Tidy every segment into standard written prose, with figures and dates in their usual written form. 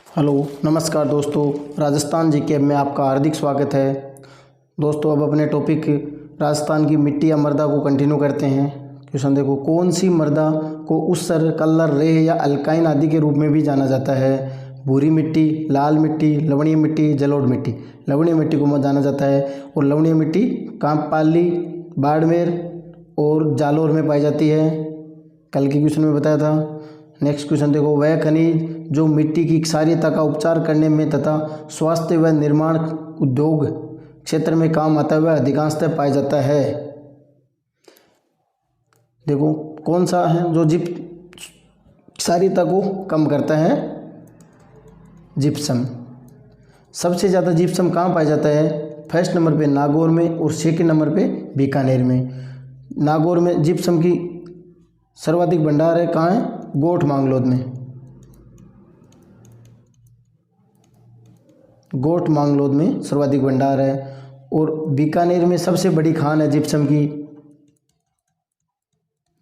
Hello नमस्कार दोस्तों, Rajasthan GK में आपका हार्दिक स्वागत है। दोस्तों अब अपने टॉपिक राजस्थान की मिट्टी या मृदा को कंटिन्यू करते हैं। क्वेश्चन देखो, कौन सी मृदा को ऊसर, कल्लर, रेह या अल्काइन आदि के रूप में भी जाना जाता है? भूरी मिट्टी, लाल मिट्टी, लवणीय मिट्टी, जलोढ़ मिट्टी। लवणीय मिट्टी को जाना जाता है और लवणीय मिट्टी कांपपाली, बाड़मेर और जालोर में पाई जाती है। कल के क्वेश्चन में बताया था। नेक्स्ट क्वेश्चन देखो, वह खनिज जो मिट्टी की क्षारीयता का उपचार करने में तथा स्वास्थ्य व निर्माण उद्योग क्षेत्र में काम आता है वह अधिकांशतः पाया जाता है। देखो कौन सा है जो क्षारीयता को कम करता है? जिप्सम। सबसे ज़्यादा जिप्सम कहाँ पाया जाता है? फर्स्ट नंबर पे नागौर में और सेकंड नंबर पे बीकानेर में। नागौर में जिप्सम की सर्वाधिक भंडार है, कहाँ है? गोठ मांगलोद में। गोठ मांगलोद में सर्वाधिक भंडार है। और बीकानेर में सबसे बड़ी खान है जिप्सम की,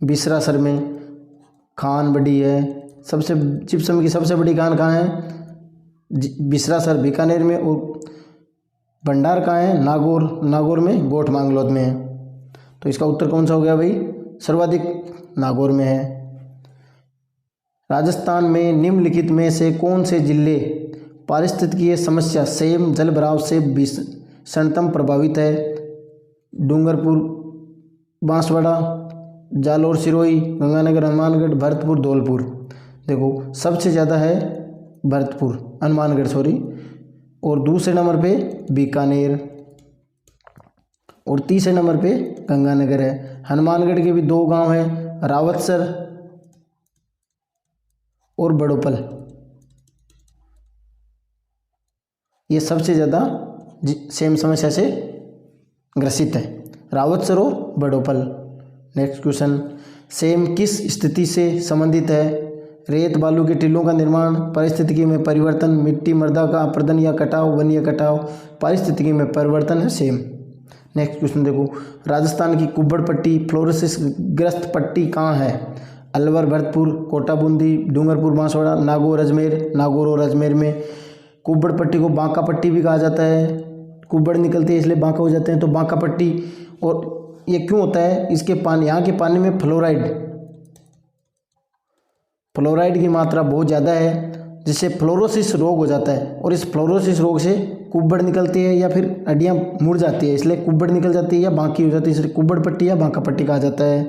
बिसरासर में खान बड़ी है। सबसे जिप्सम की सबसे बड़ी खान कहाँ है? बिसरासर बीकानेर में। और भंडार कहाँ है? नागौर में, गोठ मांगलोद में है। तो इसका उत्तर कौन सा हो गया भाई? सर्वाधिक नागौर में है। राजस्थान में निम्नलिखित में से कौन से जिले पारिस्थितिकीय समस्या सेम जलभराव से भीषणतम प्रभावित है? डूंगरपुर, बांसवाड़ा, जालोर, सिरोही, गंगानगर, हनुमानगढ़, भरतपुर, धौलपुर। देखो सबसे ज़्यादा है भरतपुर, हनुमानगढ़ और दूसरे नंबर पे बीकानेर और तीसरे नंबर पे गंगानगर है। हनुमानगढ़ के भी दो गांव हैं, रावतसर और बड़ोपल। ये सबसे ज़्यादा सेम समस्या से ग्रसित है, रावतसर और बड़ोपल। नेक्स्ट क्वेश्चन, सेम किस स्थिति से संबंधित है? रेत बालू के टीलों का निर्माण, पारिस्थितिकी में परिवर्तन, मिट्टी मृदा का अपर्दन या कटाव, वन्य कटाव। पारिस्थितिकी में परिवर्तन है सेम। नेक्स्ट क्वेश्चन देखो, राजस्थान की कुब्बड़ पट्टी फ्लोरोसिस ग्रस्त पट्टी कहाँ है? अलवर, भरतपुर, कोटा बूंदी, डूंगरपुर, बांसवाड़ा, नागौर, अजमेर। नागौर और अजमेर में। कुब्बड़ पट्टी को बांका पट्टी भी कहा जाता है, कुब्बड़ निकलती है इसलिए बांका हो जाते हैं, तो बांका पट्टी। और ये क्यों होता है? इसके पानी, यहाँ के पानी में फ्लोराइड की मात्रा बहुत ज़्यादा है, जिससे फ्लोरोसिस रोग हो जाता है। और इस फ्लोरोसिस रोग से कुब्बड़ निकलती है या फिर हड्डियाँ मुड़ जाती है, इसलिए कुब्बड़ निकल जाती है या बांकी हो जाती है, इसलिए कुब्बड़ पट्टी या बांका पट्टी कहा जाता है।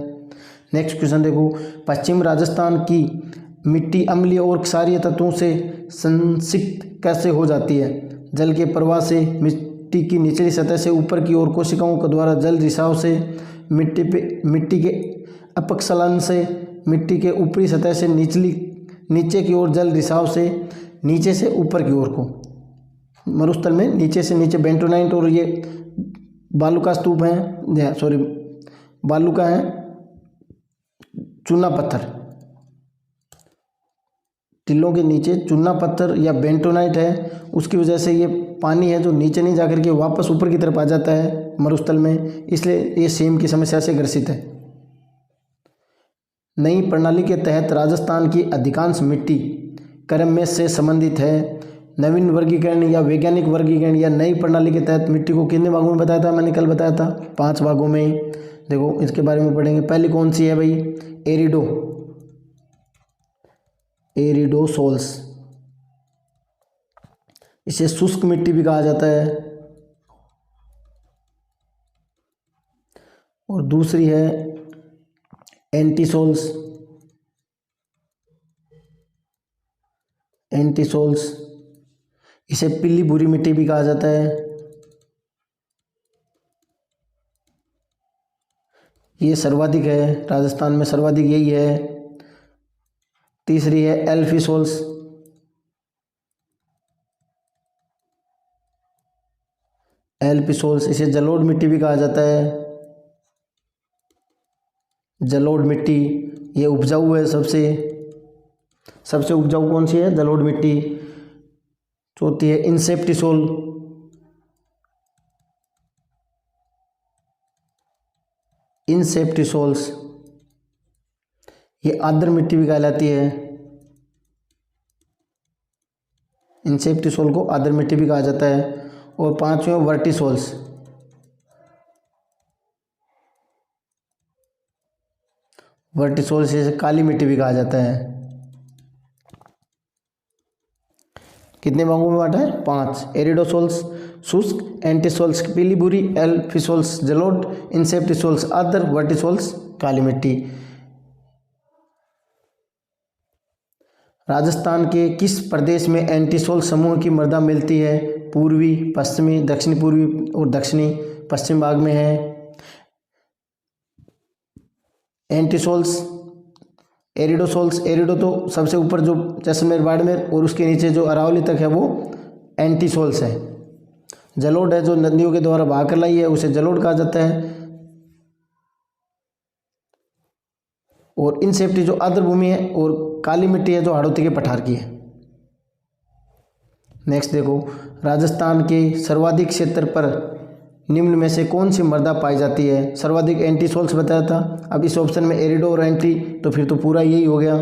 नेक्स्ट क्वेश्चन देखो, पश्चिम राजस्थान की मिट्टी अम्लीय और क्षारीय तत्वों से संसिक्त कैसे हो जाती है? जल के प्रवाह से, मिट्टी की निचली सतह से ऊपर की ओर कोशिकाओं के द्वारा जल रिसाव से, मिट्टी के अपक्षलन से, मिट्टी के ऊपरी सतह से नीचे की ओर जल रिसाव से, नीचे से ऊपर की ओर को मरुस्थल में नीचे से नीचे बेंटोनाइट और ये बालू का स्तूप है, बालू का है, चूना पत्थर। टिल्लों के नीचे चूना पत्थर या बेंटोनाइट है, उसकी वजह से ये पानी है जो नीचे नहीं जाकर के वापस ऊपर की तरफ आ जाता है मरुस्थल में, इसलिए ये सेम की समस्या से ग्रसित है। नई प्रणाली के तहत राजस्थान की अधिकांश मिट्टी क्रम में से संबंधित है। नवीन वर्गीकरण या वैज्ञानिक वर्गीकरण या नई प्रणाली के तहत मिट्टी को कितने भागों में बताया था? मैंने कल बताया था 5 भागों में। देखो इसके बारे में पढ़ेंगे। पहली कौन सी है भाई? एरिडोसोल्स। इसे शुष्क मिट्टी भी कहा जाता है। और दूसरी है एंटीसोल्स। इसे पीली भूरी मिट्टी भी कहा जाता है। ये सर्वाधिक है, राजस्थान में सर्वाधिक यही है। तीसरी है एल्फिसोल्स। इसे जलोढ़ मिट्टी भी कहा जाता है। जलोढ़ मिट्टी ये उपजाऊ है, सबसे उपजाऊ कौन सी है? जलोढ़ मिट्टी। चौथी है इंसेप्टिसोल्स। ये आर्द्र मिट्टी भी कहलाती है। इंसेप्टी सोल को आदर मिट्टी भी कहा जाता है। और पांचवें वर्टिसोल्स, वर्टिसोल्स जैसे काली मिट्टी भी कहा जाता है। कितने भागों में बांटा है? 5। एरिडोसोल्स शुष्क, एंटीसोल्स पीली भूरी, एल्फिसोल्स जलोढ़, इंसेप्टिसोल्स आदर, वर्टिसोल्स काली मिट्टी। राजस्थान के किस प्रदेश में एंटीसोल समूह की मृदा मिलती है? पूर्वी, पश्चिमी, दक्षिणी पूर्वी और दक्षिणी पश्चिम भाग में है। एंटीसोल्स, एरिडोसोल्स, एरिडो तो सबसे ऊपर जो जैसलमेर बाड़मेर और उसके नीचे जो अरावली तक है वो एंटीसोल्स है। जलोढ़ है जो नदियों के द्वारा बहा कर लाई है उसे जलोढ़ कहा जाता है। और इनसेप्टी जो आर्द्र भूमि है और काली मिट्टी है जो हाड़ौती के पठार की है। नेक्स्ट देखो, राजस्थान के सर्वाधिक क्षेत्र पर निम्न में से कौन सी मृदा पाई जाती है? सर्वाधिक एंटीसोल्स बताया था, अब इस ऑप्शन में एरिडो और एंटी तो फिर तो पूरा यही हो गया।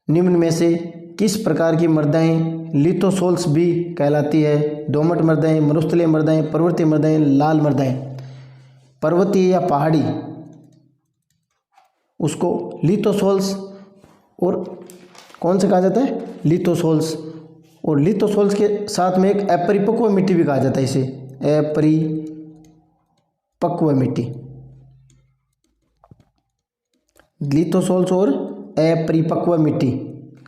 निम्न में से किस प्रकार की मृदाएं लिथोसोल्स भी कहलाती है? दोमट मृदाएं, मरुस्थलीय मृदाएं, पर्वतीय मृदाएं, लाल मृदाएं। पर्वतीय या पहाड़ी उसको लिथोसोल्स और कौन से कहा जाता है? लिथोसोल्स। और लिथोसोल्स के साथ में एक अपरिपक्व मिट्टी भी कहा जाता है इसे, अपरिपक्व मिट्टी। लिथोसोल्स और अपरिपक्व मिट्टी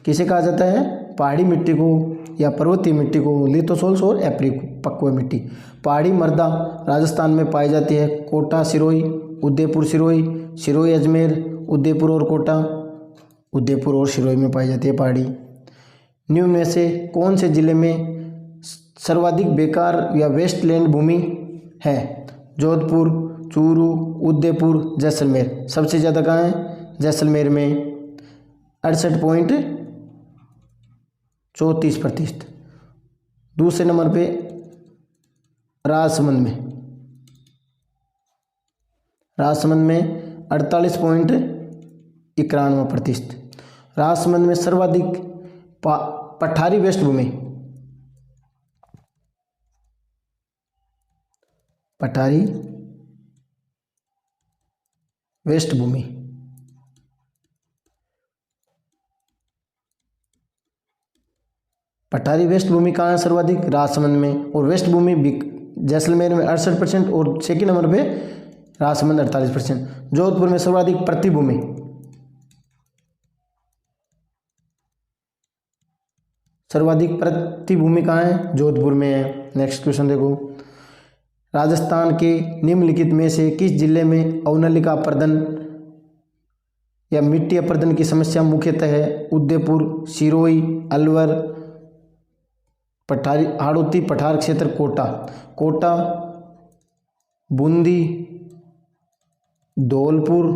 किसे कहा जाता है? पहाड़ी मिट्टी को या पर्वतीय मिट्टी को लिथोसोल्स और अपरिपक्व मिट्टी। पहाड़ी मृदा राजस्थान में पाई जाती है कोटा सिरोही, उदयपुर सिरोही, सिरोही अजमेर, उदयपुर और कोटा, उदयपुर और सिरोही में पाई जाती है पहाड़ी। निम्न में से कौन से जिले में सर्वाधिक बेकार या वेस्टलैंड भूमि है? जोधपुर, चूरू, उदयपुर, जैसलमेर। सबसे ज़्यादा कहाँ है? जैसलमेर में 68.34%। दूसरे नंबर पे राजसमंद में, राजसमंद में 48.91%। राजसमंद में सर्वाधिक पठारी वेस्ट भूमि, पठारी वेस्ट भूमि। पठारी वेस्ट भूमि कहाँ है सर्वाधिक? राजसमंद में। और वेस्ट भूमि जैसलमेर में 68% और सेकेंड नंबर पे राजसमंद 48%। जोधपुर में सर्वाधिक प्रतिभूमि, सर्वाधिक प्रतिभूमि कहाँ है? जोधपुर में है। नेक्स्ट क्वेश्चन देखो, राजस्थान के निम्नलिखित में से किस जिले में अवनलिका अपर्दन या मिट्टी अपर्दन की समस्या मुख्यतः है? उदयपुर, सिरोही, अलवर, पठारी हाड़ौती पठार क्षेत्र, कोटा। कोटा, बूंदी, धौलपुर,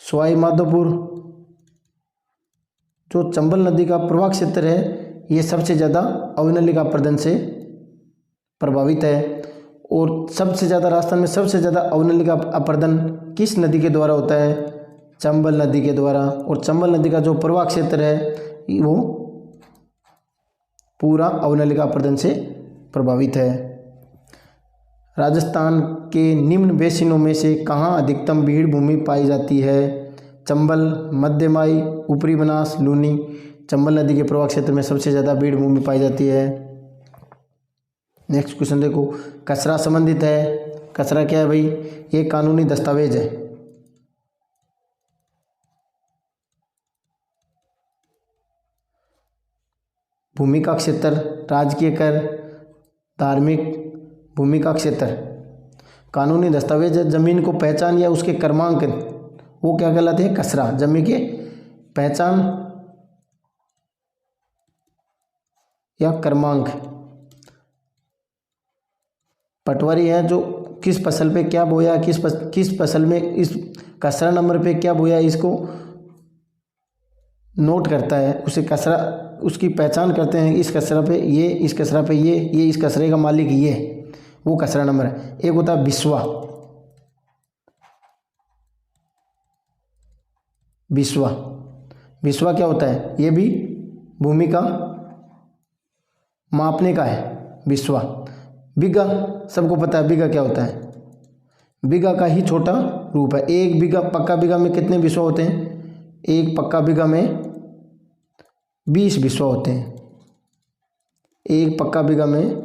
सवाई माधोपुर। जो चंबल नदी का प्रवाह क्षेत्र है ये सबसे ज़्यादा अवनलिका अपर्दन से प्रभावित है। और सबसे ज़्यादा राजस्थान में सबसे ज़्यादा अवनलिका अपर्दन किस नदी के द्वारा होता है? चंबल नदी के द्वारा। और चंबल नदी का जो प्रवाह क्षेत्र है वो पूरा अवनलिका अपर्दन से प्रभावित है। राजस्थान के निम्न बेसिनों में से कहाँ अधिकतम बीड़ भूमि पाई जाती है? चंबल, मध्यमाई, ऊपरी बनास, लूनी। चंबल नदी के प्रवाह क्षेत्र में सबसे ज़्यादा बीड़ भूमि पाई जाती है। नेक्स्ट क्वेश्चन देखो, कचरा संबंधित है। कचरा क्या है भाई? ये कानूनी दस्तावेज है। भूमि का क्षेत्र, राजकीय कर, धार्मिक भूमि का क्षेत्र कानूनी दस्तावेज है। जमीन को पहचान या उसके क्रमांक वो क्या कहलाते हैं? कचरा। जमीन के पहचान या क्रमांक। पटवारी है जो किस फसल पे क्या बोया, किस फसल में इस कचरा नंबर पे क्या बोया इसको नोट करता है, उसे कचरा उसकी पहचान करते हैं। इस कचरा पे ये, इस कचरा पे ये इस कचरे का मालिक ये, वो कचरा नंबर है। एक होता है बिस्वा, बिस्वा विश्वा क्या होता है, ये भी भूमि का मापने का है विश्वा। बीघा सबको पता है, बीघा क्या होता है, बीघा का ही छोटा रूप है। एक बीघा, पक्का बीघा में कितने विश्वा होते हैं, एक पक्का बीघा में 20 विश्वा होते हैं। एक पक्का बीघा में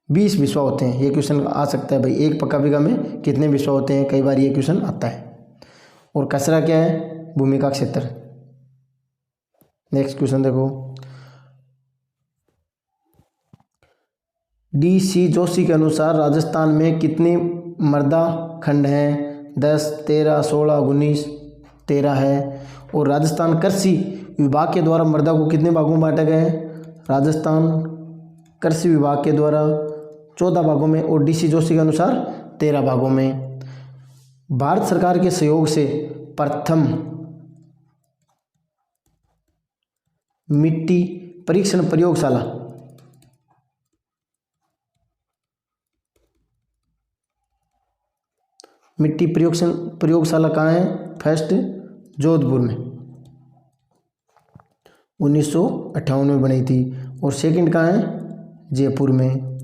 20 विश्वा होते हैं। ये क्वेश्चन आ सकता है भाई, एक पक्का बीघा में कितने विश्वा होते हैं, कई बार ये क्वेश्चन आता है। और कसरा क्या है, भूमि का क्षेत्र। नेक्स्ट क्वेश्चन देखो, DC जोशी के अनुसार राजस्थान में कितने मृदा खंड हैं, 10, 13, 16, 19, 13 है। और राजस्थान कृषि विभाग के द्वारा मृदा को कितने भागों में बांटा गया है, राजस्थान कृषि विभाग के द्वारा 14 भागों में और DC जोशी के अनुसार 13 भागों में। भारत सरकार के सहयोग से प्रथम मिट्टी परीक्षण प्रयोगशाला प्रयोगशाला कहाँ है, फर्स्ट जोधपुर में 1958 में बनी थी। और सेकंड कहाँ है, जयपुर में।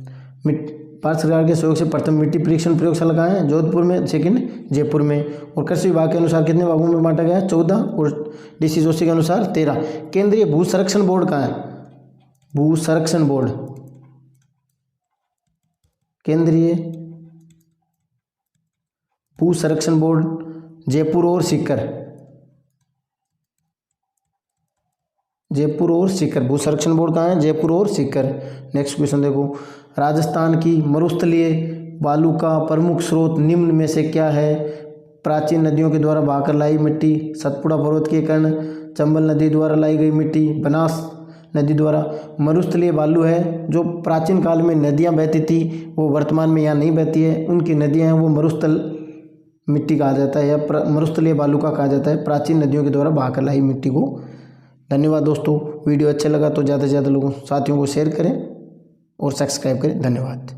भारत सरकार के सहयोग से प्रथम मिट्टी परीक्षण प्रयोगशाला कहाँ है, जोधपुर में, सेकंड जयपुर में। और कृषि विभाग के अनुसार कितने भागों में बांटा गया, 14, और DC जोशी के अनुसार 13। केंद्रीय भू संरक्षण बोर्ड कहाँ है, भू संरक्षण बोर्ड, केंद्रीय भू संरक्षण बोर्ड जयपुर और सीकर, जयपुर और सीकर। भू संरक्षण बोर्ड कहाँ है, जयपुर और सीकर। नेक्स्ट क्वेश्चन देखो, राजस्थान की मरुस्थलीय बालू का प्रमुख स्रोत निम्न में से क्या है। प्राचीन नदियों के द्वारा बहाकर लाई मिट्टी, सतपुड़ा पर्वत के कर्ण, चंबल नदी द्वारा लाई गई मिट्टी, बनास नदी द्वारा। मरुस्थलीय बालू है जो प्राचीन काल में नदियाँ बहती थी, वो वर्तमान में यहाँ नहीं बहती है, उनकी नदियाँ हैं, वो मरुस्थल मिट्टी कहा जाता है या मरुस्थलीय बालू का कहा जाता है, प्राचीन नदियों के द्वारा बहाकर लाई मिट्टी को। धन्यवाद दोस्तों, वीडियो अच्छा लगा तो ज़्यादा से ज़्यादा लोगों साथियों को शेयर करें और सब्सक्राइब करें। धन्यवाद।